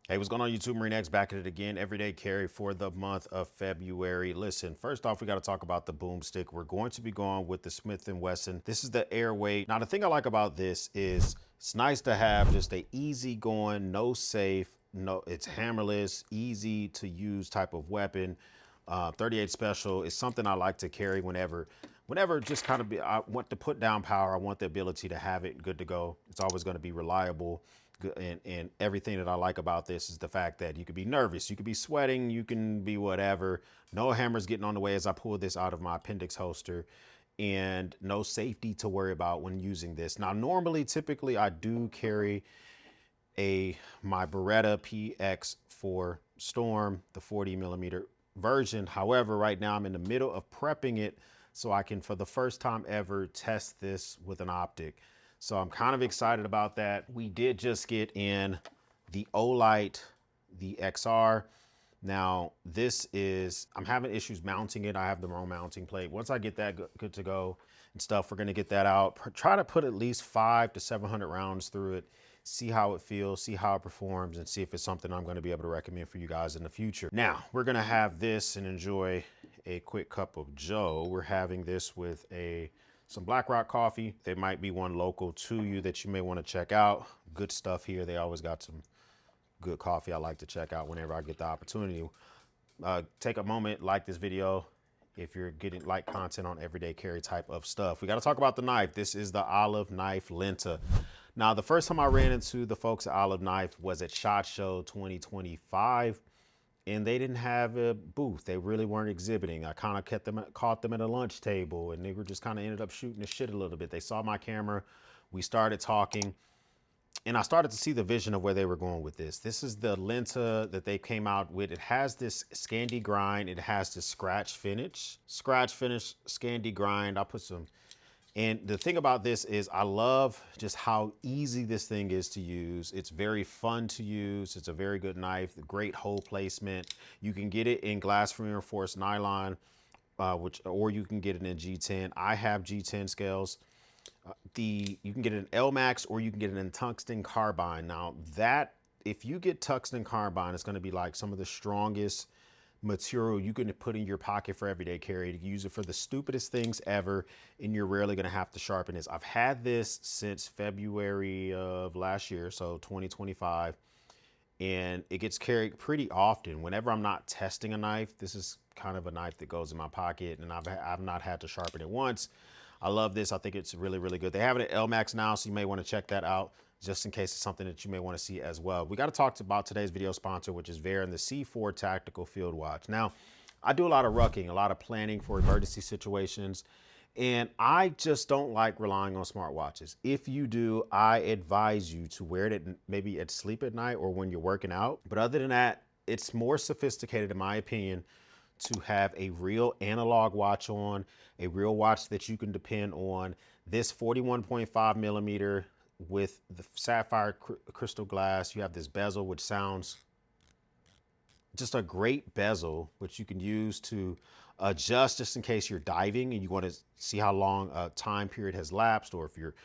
Hey, what's going on YouTube? Marine X back at it again. Everyday carry for the month of February. Listen, first off, we got to talk about the boomstick. We're going to be going with the Smith & Wesson. This is the Airweight. Now, the thing I like about this is it's nice to have just a easy going, no safe, no, it's hammerless, easy to use type of weapon. 38 special is something I like to carry whenever just kind of I want to put down power. I want the ability to have it good to go. It's always going to be reliable. And everything that I like about this is the fact that you could be nervous, you could be sweating, you can be whatever. No hammers getting on the way as I pull this out of my appendix holster, and no safety to worry about when using this. Now, normally, typically, I do carry my Beretta PX for Storm, the 40 millimeter version. However, right now I'm in the middle of prepping it so I can, for the first time ever, test this with an optic. So I'm kind of excited about that. We did just get in the Olight, the XR. Now this is, I'm having issues mounting it. I have the wrong mounting plate. Once I get that good to go and stuff, we're gonna get that out. Try to put at least 500 to 700 rounds through it, see how it feels, see how it performs, and see if it's something I'm gonna be able to recommend for you guys in the future. Now, we're gonna have this and enjoy a quick cup of Joe. We're having this with some Black Rock coffee. There might be one local to you that you may want to check out. Good stuff here. They always got some good coffee I like to check out whenever I get the opportunity. Take a moment, like this video if you're getting like content on everyday carry type of stuff. We got to talk about the knife. This is the Olive Knife Lenta. Now, the first time I ran into the folks at Olive Knife was at SHOT Show 2025. And they didn't have a booth. They really weren't exhibiting. I kind of caught them at a lunch table, and they were just kind of ended up shooting the shit a little bit. They saw my camera, we started talking, and I started to see the vision of where they were going with this. This is the Lenta that they came out with. It has this Scandi grind. It has this scratch finish, Scandi grind. I'll put some. And the thing about this is I love just how easy this thing is to use. It's very fun to use. It's a very good knife, great hole placement. You can get it in glass reinforced nylon, or you can get it in G10. I have G10 scales. You can get it in L-Max, or you can get it in tungsten carbine. Now that, if you get tungsten carbine, it's gonna be like some of the strongest material you can put in your pocket for everyday carry. To use it for the stupidest things ever, and you're rarely gonna have to sharpen this. I've had this since February of last year, so 2025, and it gets carried pretty often. Whenever I'm not testing a knife, this is kind of a knife that goes in my pocket, and I've not had to sharpen it once. I love this. I think it's really, really good. They have it at L-Max now, so you may want to check that out just in case it's something that you may want to see as well. We got to talk about today's video sponsor, which is Vera and the C4 Tactical Field Watch. Now, I do a lot of rucking, a lot of planning for emergency situations, and I just don't like relying on smartwatches. If you do, I advise you to wear it maybe at sleep at night or when you're working out. But other than that, it's more sophisticated, in my opinion, to have a real analog watch on, a real watch that you can depend on. This 41.5 millimeter with the sapphire crystal glass. You have this bezel, which sounds just a great bezel, which you can use to adjust just in case you're diving and you want to see how long a time period has lapsed, or if you're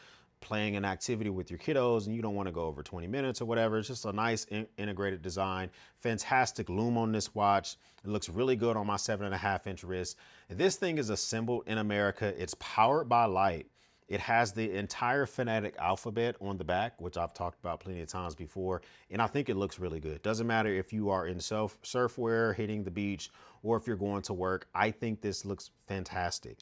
playing an activity with your kiddos and you don't want to go over 20 minutes or whatever. It's just a nice integrated design. Fantastic lume on this watch. It looks really good on my 7.5-inch wrist. This thing is assembled in America. It's powered by light. It has the entire phonetic alphabet on the back, which I've talked about plenty of times before, and I think it looks really good. Doesn't matter if you are in surfwear, hitting the beach, or if you're going to work. I think this looks fantastic,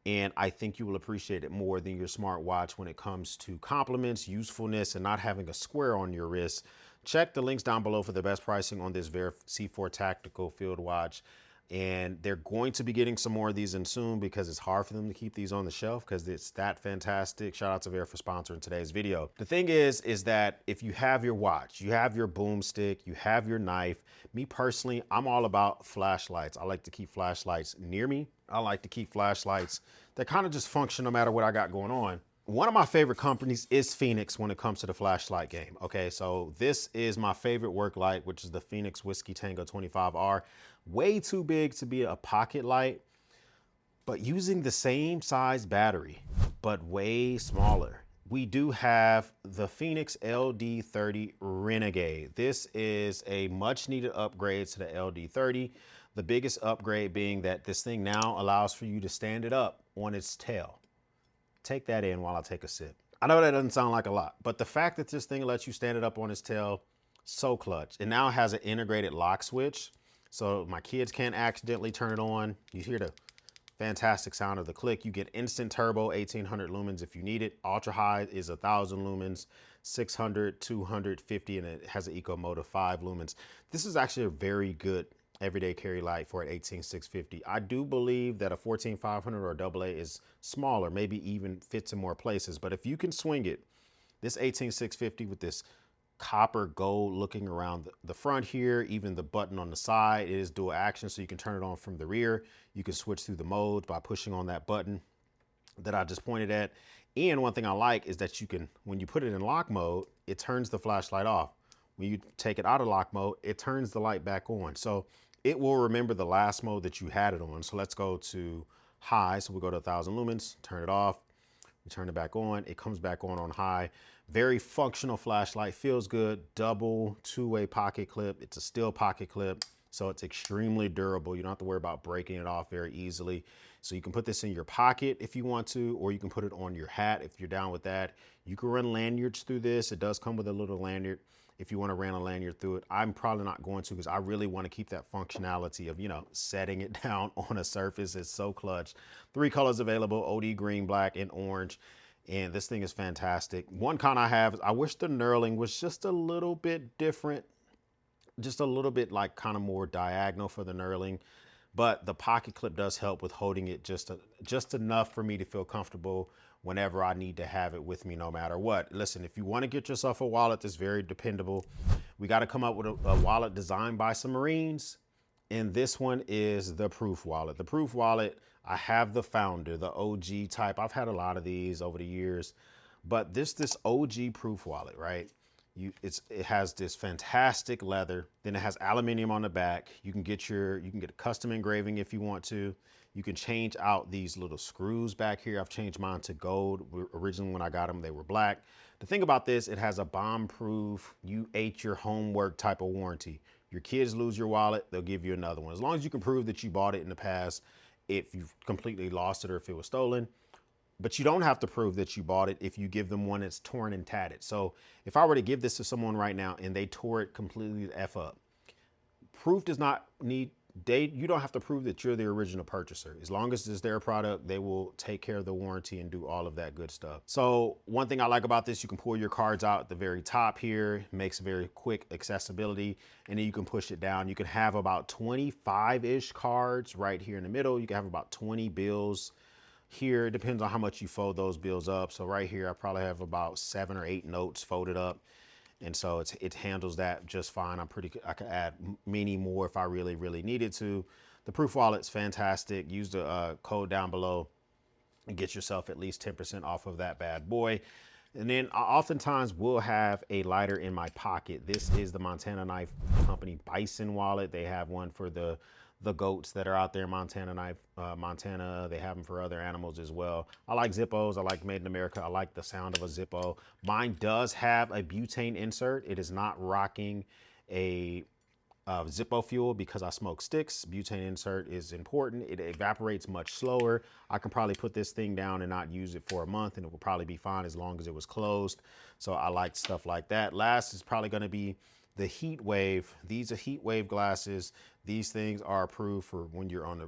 and I think you will appreciate it more than your smartwatch when it comes to compliments, usefulness, and not having a square on your wrist. Check the links down below for the best pricing on this Vera C4 Tactical Field Watch. And they're going to be getting some more of these in soon because it's hard for them to keep these on the shelf because it's that fantastic. Shout out to Vera for sponsoring today's video. The thing is that if you have your watch, you have your boomstick, you have your knife. Me personally, I'm all about flashlights. I like to keep flashlights near me. I like to keep flashlights that kind of just function no matter what I got going on. One of my favorite companies is Phoenix when it comes to the flashlight game. Okay, so this is my favorite work light, which is the Phoenix Whiskey Tango 25R. Way too big to be a pocket light, but using the same size battery, but way smaller. we do have the Phoenix LD30 Renegade. This is a much needed upgrade to the LD30. The biggest upgrade being that this thing now allows for you to stand it up on its tail. Take that in while I take a sip. I know that doesn't sound like a lot, but the fact that this thing lets you stand it up on its tail, so clutch. It now has an integrated lock switch, so my kids can't accidentally turn it on. You hear the fantastic sound of the click. You get instant turbo, 1800 lumens if you need it. Ultra high is 1000 lumens, 600, 250, and it has an eco mode of 5 lumens. This is actually a very good everyday carry light for an 18650. I do believe that a 14500 or AA is smaller, maybe even fits in more places. But if you can swing it, this 18650 with this copper gold looking around the front here, even the button on the side, it is dual action, so you can turn it on from the rear. You can switch through the modes by pushing on that button that I just pointed at. And one thing I like is that you can, when you put it in lock mode, it turns the flashlight off. When you take it out of lock mode, it turns the light back on. So it will remember the last mode that you had it on. So let's go to high. So we'll go to 1000 lumens, turn it off. We turn it back on. It comes back on high. Very functional flashlight, feels good. Double two-way pocket clip. It's a steel pocket clip, so it's extremely durable. You don't have to worry about breaking it off very easily. So you can put this in your pocket if you want to, or you can put it on your hat if you're down with that. You can run lanyards through this. It does come with a little lanyard if you want to run a lanyard through it. I'm probably not going to, because I really want to keep that functionality of, you know, setting it down on a surface. It's so clutch. 3 colors available: OD green, black, and orange. And this thing is fantastic. One con I have is I wish the knurling was just a little bit different, just a little bit like kind of more diagonal for the knurling. But the pocket clip does help with holding it just enough for me to feel comfortable whenever I need to have it with me, no matter what. Listen, if you want to get yourself a wallet that's very dependable, we got to come up with a wallet designed by some Marines. And this one is the Proof wallet. The Proof wallet, I have the Founder, the OG type. I've had a lot of these over the years, but this OG Proof wallet, right? It has this fantastic leather. Then it has aluminum on the back. You can get a custom engraving if you want to. You can change out these little screws back here. I've changed mine to gold. Originally when I got them, they were black. The thing about this, it has a bomb-proof, you ate your homework type of warranty. Your kids lose your wallet, they'll give you another one. As long as you can prove that you bought it in the past, if you've completely lost it or if it was stolen. But you don't have to prove that you bought it if you give them one that's torn and tatted. So if I were to give this to someone right now and they tore it completely the F up, proof does not need, you don't have to prove that you're the original purchaser. As long as it's their product, they will take care of the warranty and do all of that good stuff. So one thing I like about this, you can pull your cards out at the very top here, makes very quick accessibility, and then you can push it down. You can have about 25-ish cards right here in the middle. You can have about 20 bills here. It depends on how much you fold those bills up. So right here, I probably have about 7 or 8 notes folded up. And so it handles that just fine. I could add many more if I really, really needed to. The Proof wallet's fantastic. Use the code down below and get yourself at least 10% off of that bad boy. And then I oftentimes will have a lighter in my pocket. This is the Montana Knife Company Bison wallet. They have one for the goats that are out there in Montana. They have them for other animals as well. I like Zippos. I like Made in America. I like the sound of a Zippo. Mine does have a butane insert. It is not rocking a Zippo fuel because I smoke sticks. Butane insert is important. It evaporates much slower. I can probably put this thing down and not use it for a month and it will probably be fine as long as it was closed. So I like stuff like that. Last is probably going to be the Heat Wave. These are Heat Wave glasses. These things are approved for when you're on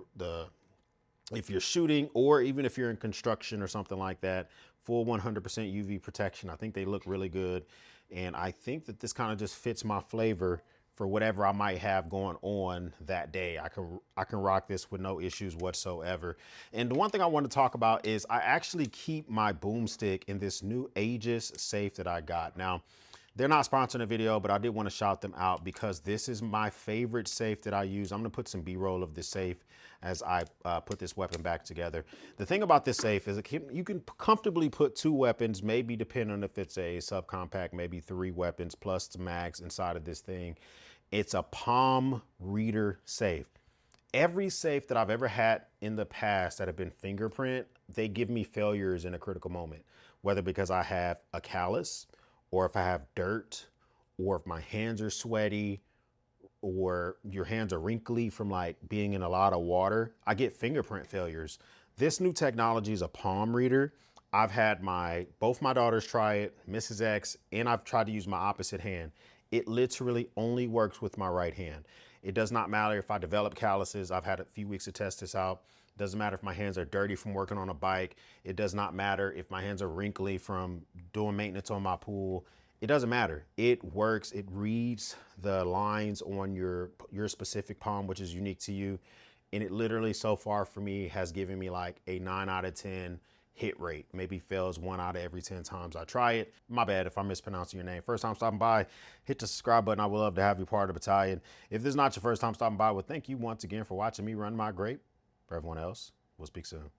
if you're shooting or even if you're in construction or something like that. Full 100% UV protection. I think they look really good. And I think that this kind of just fits my flavor for whatever I might have going on that day. I can rock this with no issues whatsoever. And the one thing I want to talk about is I actually keep my boomstick in this new Aegis safe that I got. Now, they're not sponsoring the video, but I did want to shout them out because this is my favorite safe that I use. I'm going to put some B-roll of this safe as I put this weapon back together. The thing about this safe is you can comfortably put 2 weapons, maybe depending on if it's a subcompact, maybe 3 weapons plus the mags inside of this thing. It's a palm reader safe. Every safe that I've ever had in the past that have been fingerprint, they give me failures in a critical moment. whether because I have a callus or if I have dirt or if my hands are sweaty or your hands are wrinkly from like being in a lot of water. I get fingerprint failures. This new technology is a palm reader. I've had both my daughters try it, Mrs. X, and I've tried to use my opposite hand. It literally only works with my right hand. It does not matter if I develop calluses. I've had a few weeks to test this out. It doesn't matter if my hands are dirty from working on a bike. It does not matter if my hands are wrinkly from doing maintenance on my pool. It doesn't matter. It works. It reads the lines on your specific palm, which is unique to you. And it literally so far for me has given me like a 9 out of 10 hit rate. Maybe fails 1 out of every 10 times I try it. My bad if I'm mispronouncing your name. First time stopping by, hit the subscribe button. I would love to have you part of the battalion. If this is not your first time stopping by, well, thank you once again for watching me run my grape. For everyone else, we'll speak soon.